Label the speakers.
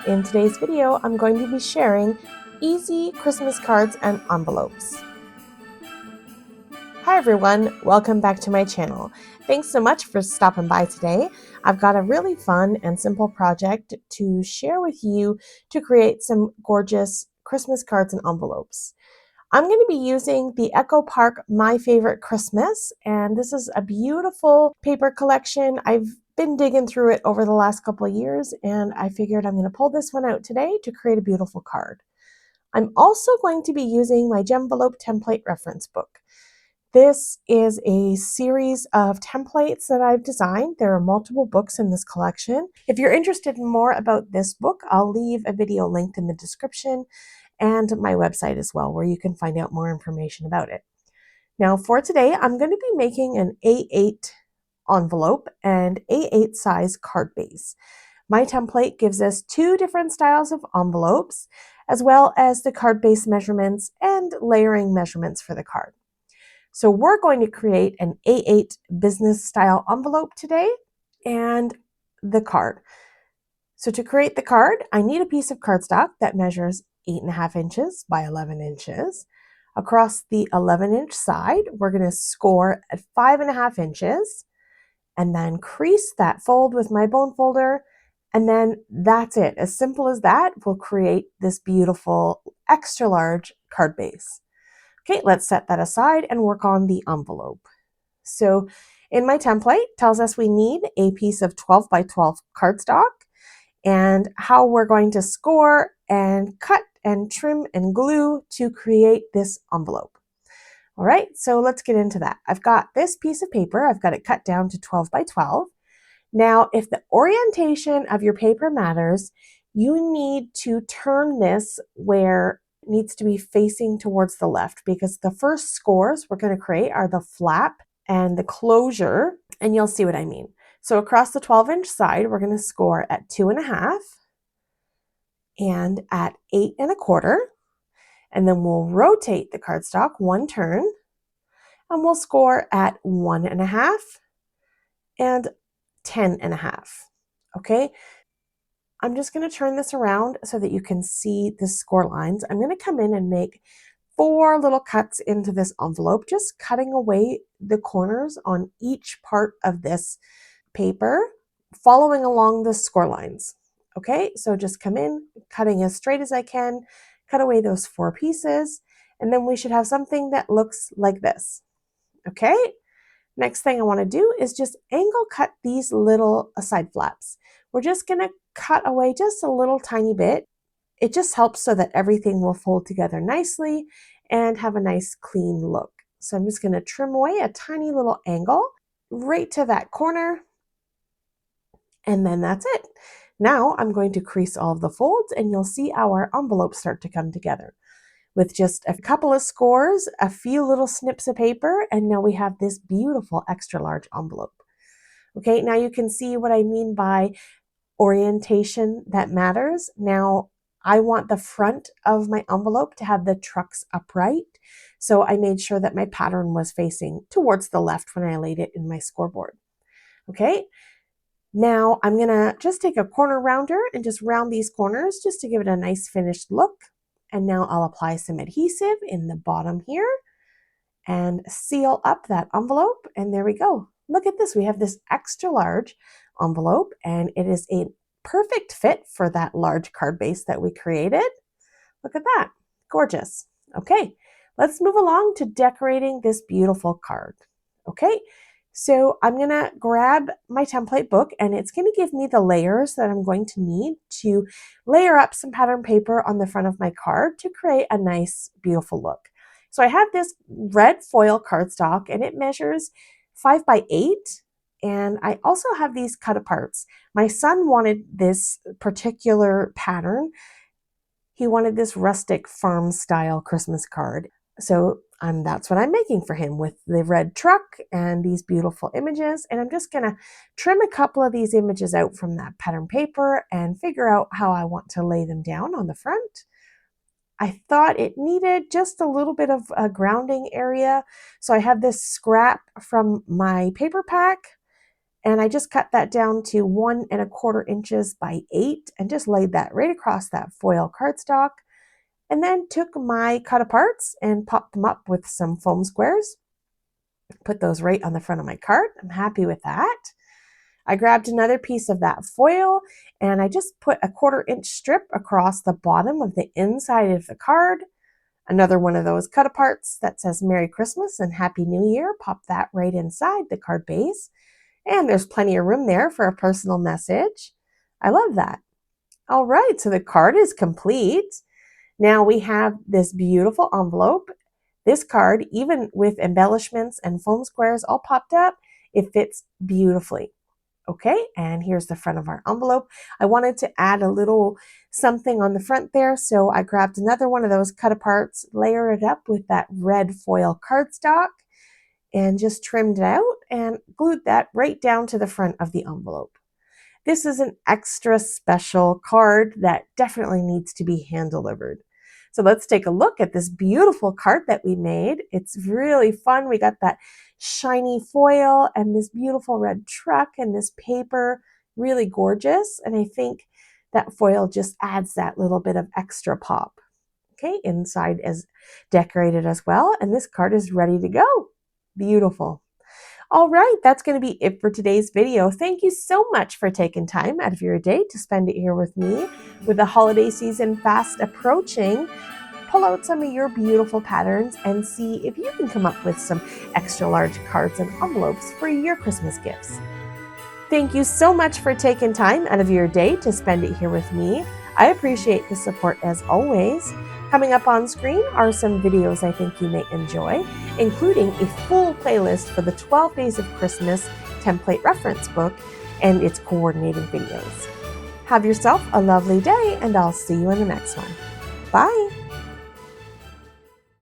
Speaker 1: In today's video, I'm going to be sharing easy Christmas cards and envelopes. Hi everyone, welcome back to my channel. Thanks so much for stopping by today. I've got a really fun and simple project to share with you to create some gorgeous Christmas cards and envelopes. I'm going to be using the Echo Park My Favorite Christmas, and this is a beautiful paper collection. I've been digging through it over the last couple of years, and I figured I'm going to pull this one out today to create a beautiful card. I'm also going to be using my Jen-velope template reference book. This is a series of templates that I've designed. There are multiple books in this collection. If you're interested in more about this book, I'll leave a video linked in the description and my website as well, where you can find out more information about it. Now for today, I'm going to be making an A8 envelope and A8 size card base. My template gives us two different styles of envelopes, as well as the card base measurements and layering measurements for the card. So we're going to create an A8 business style envelope today and the card. So to create the card, I need a piece of cardstock that measures 8.5 inches by 11 inches. Across the 11-inch side, we're going to score at 5.5 inches and then crease that fold with my bone folder. And then that's it. As simple as that, we'll create this beautiful extra large card base. Okay, let's set that aside and work on the envelope. So in my template, it tells us we need a piece of 12 by 12 cardstock, and how we're going to score and cut and trim and glue to create this envelope. All right, so let's get into that. I've got this piece of paper. I've got it cut down to 12 by 12. Now, if the orientation of your paper matters, you need to turn this where it needs to be facing towards the left, because the first scores we're going to create are the flap and the closure, and you'll see what I mean. So across the 12-inch side, we're going to score at 2.5 and at 8.25. And then we'll rotate the cardstock one turn and we'll score at 1.5 and 10.5. Okay. I'm just going to turn this around so that you can see the score lines. I'm going to come in and make 4 little cuts into this envelope, just cutting away the corners on each part of this paper, following along the score lines. Okay, so just come in, cutting as straight as I can, cut away those 4 pieces, and then we should have something that looks like this. Okay, next thing I want to do is just angle cut these little side flaps. We're just going to cut away just a little tiny bit. It just helps so that everything will fold together nicely and have a nice clean look. So I'm just going to trim away a tiny little angle right to that corner. And then that's it. Now I'm going to crease all of the folds and you'll see our envelope start to come together with just a couple of scores, a few little snips of paper, and now we have this beautiful extra large envelope. Okay, now you can see what I mean by orientation that matters. Now I want the front of my envelope to have the trucks upright. So I made sure that my pattern was facing towards the left when I laid it in my scoreboard. Okay. Now I'm going to just take a corner rounder and just round these corners just to give it a nice finished look. And now I'll apply some adhesive in the bottom here and seal up that envelope. And there we go. Look at this. We have this extra large envelope and it is a perfect fit for that large card base that we created. Look at that. Gorgeous. Okay, let's move along to decorating this beautiful card. Okay. So I'm going to grab my template book and it's going to give me the layers that I'm going to need to layer up some pattern paper on the front of my card to create a nice, beautiful look. So I have this red foil cardstock and it measures 5 by 8. And I also have these cut aparts. My son wanted this particular pattern. He wanted this rustic farm style Christmas card. So that's what I'm making for him with the red truck and these beautiful images. And I'm just going to trim a couple of these images out from that pattern paper and figure out how I want to lay them down on the front. I thought it needed just a little bit of a grounding area. So I have this scrap from my paper pack And I just cut that down to 1¼ inches by 8 and just laid that right across that foil cardstock. And then took my cut aparts and popped them up with some foam squares. Put those right on the front of my card. I'm happy with that. I grabbed another piece of that foil and I just put a 1/4 inch strip across the bottom of the inside of the card. Another one of those cut aparts that says Merry Christmas and Happy New Year. Pop that right inside the card base. And there's plenty of room there for a personal message. I love that. All right, so the card is complete. Now we have this beautiful envelope. This card, even with embellishments and foam squares all popped up, it fits beautifully. Okay, and here's the front of our envelope. I wanted to add a little something on the front there, so I grabbed another one of those cut aparts, layered it up with that red foil cardstock, and just trimmed it out and glued that right down to the front of the envelope. This is an extra special card that definitely needs to be hand delivered. So let's take a look at this beautiful card that we made. It's really fun. We got that shiny foil and this beautiful red truck and this paper, really gorgeous. And I think that foil just adds that little bit of extra pop. Okay, inside is decorated as well. And this card is ready to go. Beautiful. All right, that's going to be it for today's video. Thank you so much for taking time out of your day to spend it here with me. With the holiday season fast approaching, pull out some of your beautiful patterns and see if you can come up with some extra large cards and envelopes for your Christmas gifts. Thank you so much for taking time out of your day to spend it here with me. I appreciate the support as always. Coming up on screen are some videos I think you may enjoy, including a full playlist for the 12 Days of Christmas template reference book and its coordinating videos. Have yourself a lovely day, and I'll see you in the next one. Bye!